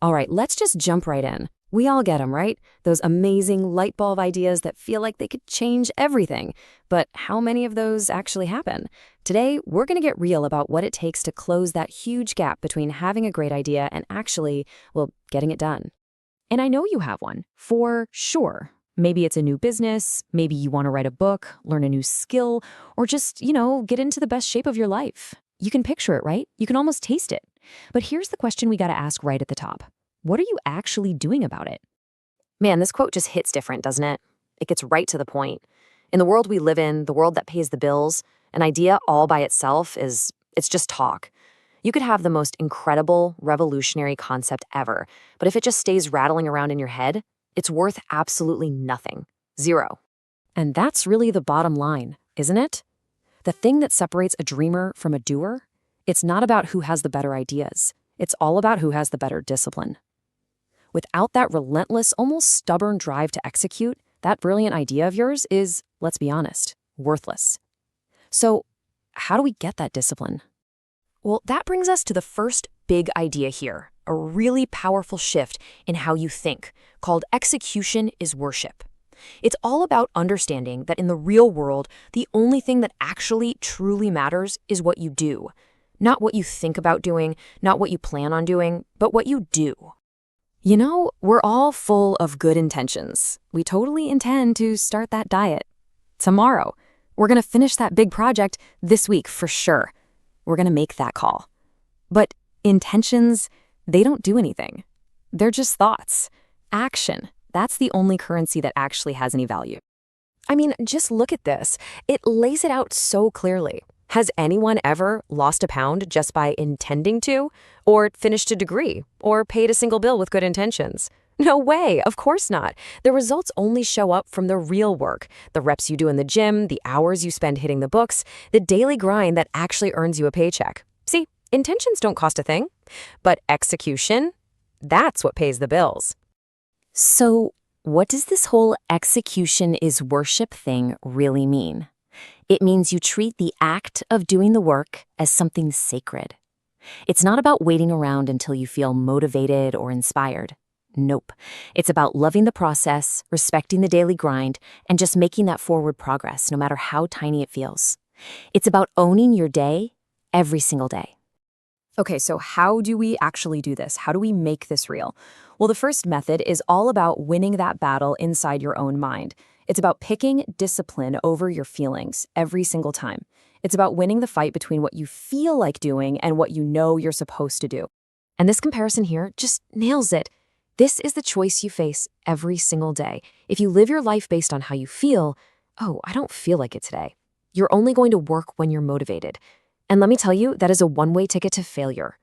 All right, let's just jump right in. We all get them, right? Those amazing light bulb ideas that feel like they could change everything. But how many of those actually happen? Today, we're going to get real about what it takes to close that huge gap between having a great idea and actually, well, getting it done. And I know you have one, for sure. Maybe it's a new business, maybe you want to write a book, learn a new skill, or just, get into the best shape of your life. You can picture it, right? You can almost taste it. But here's the question we got to ask right at the top. What are you actually doing about it? Man, this quote just hits different, doesn't it? It gets right to the point. In the world we live in, the world that pays the bills, an idea all by itself it's just talk. You could have the most incredible, revolutionary concept ever, but if it just stays rattling around in your head, it's worth absolutely nothing. Zero. And that's really the bottom line, isn't it? The thing that separates a dreamer from a doer? It's not about who has the better ideas. It's all about who has the better discipline. Without that relentless, almost stubborn drive to execute, that brilliant idea of yours is, let's be honest, worthless. So, how do we get that discipline? Well, that brings us to the first big idea here, a really powerful shift in how you think, called execution is worship. It's all about understanding that in the real world, the only thing that actually truly matters is what you do. Not what you think about doing, not what you plan on doing, but what you do. We're all full of good intentions. We totally intend to start that diet tomorrow. We're going to finish that big project this week for sure. We're going to make that call. But intentions, they don't do anything. They're just thoughts. Action, that's the only currency that actually has any value. I mean, just look at this. It lays it out so clearly. Has anyone ever lost a pound just by intending to? Or finished a degree? Or paid a single bill with good intentions? No way, of course not. The results only show up from the real work, the reps you do in the gym, the hours you spend hitting the books, the daily grind that actually earns you a paycheck. See, intentions don't cost a thing, but execution, that's what pays the bills. So, what does this whole execution is worship thing really mean? It means you treat the act of doing the work as something sacred. It's not about waiting around until you feel motivated or inspired. Nope. It's about loving the process, respecting the daily grind, and just making that forward progress, no matter how tiny it feels. It's about owning your day every single day. Okay, so how do we actually do this? How do we make this real? Well, the first method is all about winning that battle inside your own mind. It's about picking discipline over your feelings every single time. It's about winning the fight between what you feel like doing and what you know you're supposed to do. And this comparison here just nails it. This is the choice you face every single day. If you live your life based on how you feel, oh, I don't feel like it today, you're only going to work when you're motivated. And let me tell you, that is a one-way ticket to failure.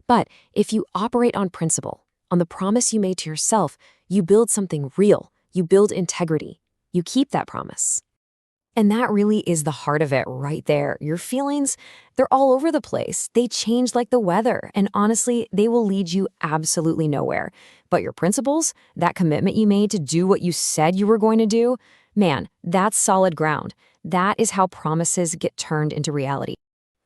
But if you operate on principle, on the promise you made to yourself, you build something real, you build integrity. You keep that promise. And that really is the heart of it right there. Your feelings, they're all over the place. They change like the weather. And honestly, they will lead you absolutely nowhere. But your principles, that commitment you made to do what you said you were going to do, man, that's solid ground. That is how promises get turned into reality.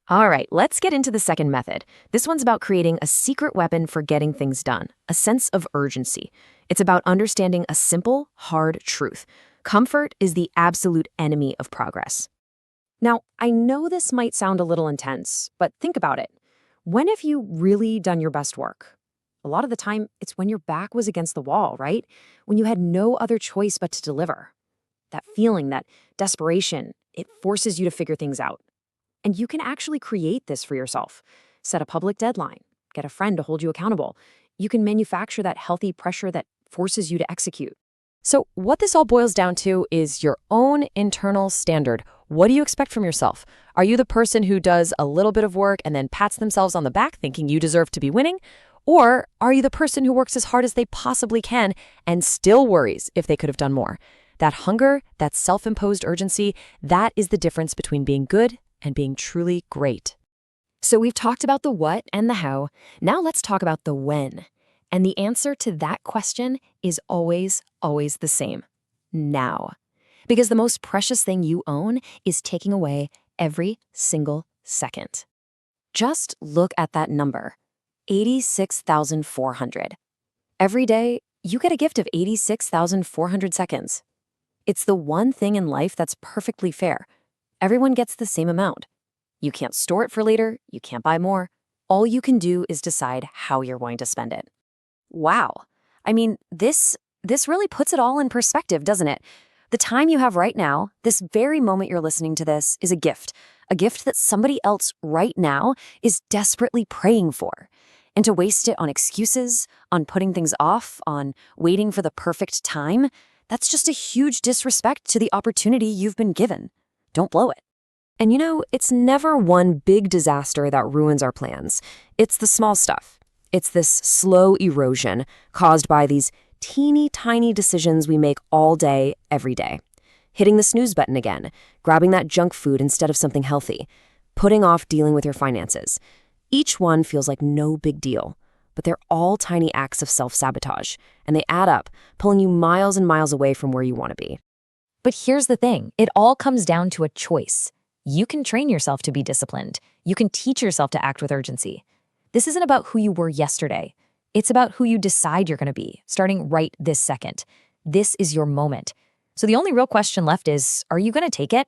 All right, let's get into the second method. This one's about creating a secret weapon for getting things done, a sense of urgency. It's about understanding a simple, hard truth. Comfort is the absolute enemy of progress. Now, I know this might sound a little intense, but think about it. When have you really done your best work? A lot of the time, it's when your back was against the wall, right? When you had no other choice but to deliver. That feeling, that desperation, it forces you to figure things out. And you can actually create this for yourself. Set a public deadline. Get a friend to hold you accountable. You can manufacture that healthy pressure that forces you to execute. So what this all boils down to is your own internal standard. What do you expect from yourself? Are you the person who does a little bit of work and then pats themselves on the back thinking you deserve to be winning? Or are you the person who works as hard as they possibly can and still worries if they could have done more? That hunger, that self-imposed urgency, that is the difference between being good and being truly great. So we've talked about the what and the how. Now let's talk about the when. And the answer to that question is always, always the same. Now. Because the most precious thing you own is taking away every single second. Just look at that number, 86,400. Every day, you get a gift of 86,400 seconds. It's the one thing in life that's perfectly fair. Everyone gets the same amount. You can't store it for later, you can't buy more. All you can do is decide how you're going to spend it. Wow. I mean, this really puts it all in perspective, doesn't it? The time you have right now, this very moment you're listening to this, is a gift that somebody else right now is desperately praying for. And to waste it on excuses, on putting things off, on waiting for the perfect time, that's just a huge disrespect to the opportunity you've been given. Don't blow it. And it's never one big disaster that ruins our plans. It's the small stuff. It's this slow erosion caused by these teeny tiny decisions we make all day, every day. Hitting the snooze button again, grabbing that junk food instead of something healthy, putting off dealing with your finances. Each one feels like no big deal, but they're all tiny acts of self-sabotage, and they add up, pulling you miles and miles away from where you want to be. But here's the thing, it all comes down to a choice. You can train yourself to be disciplined. You can teach yourself to act with urgency. This isn't about who you were yesterday. It's about who you decide you're going to be, starting right this second. This is your moment. So the only real question left is, are you going to take it?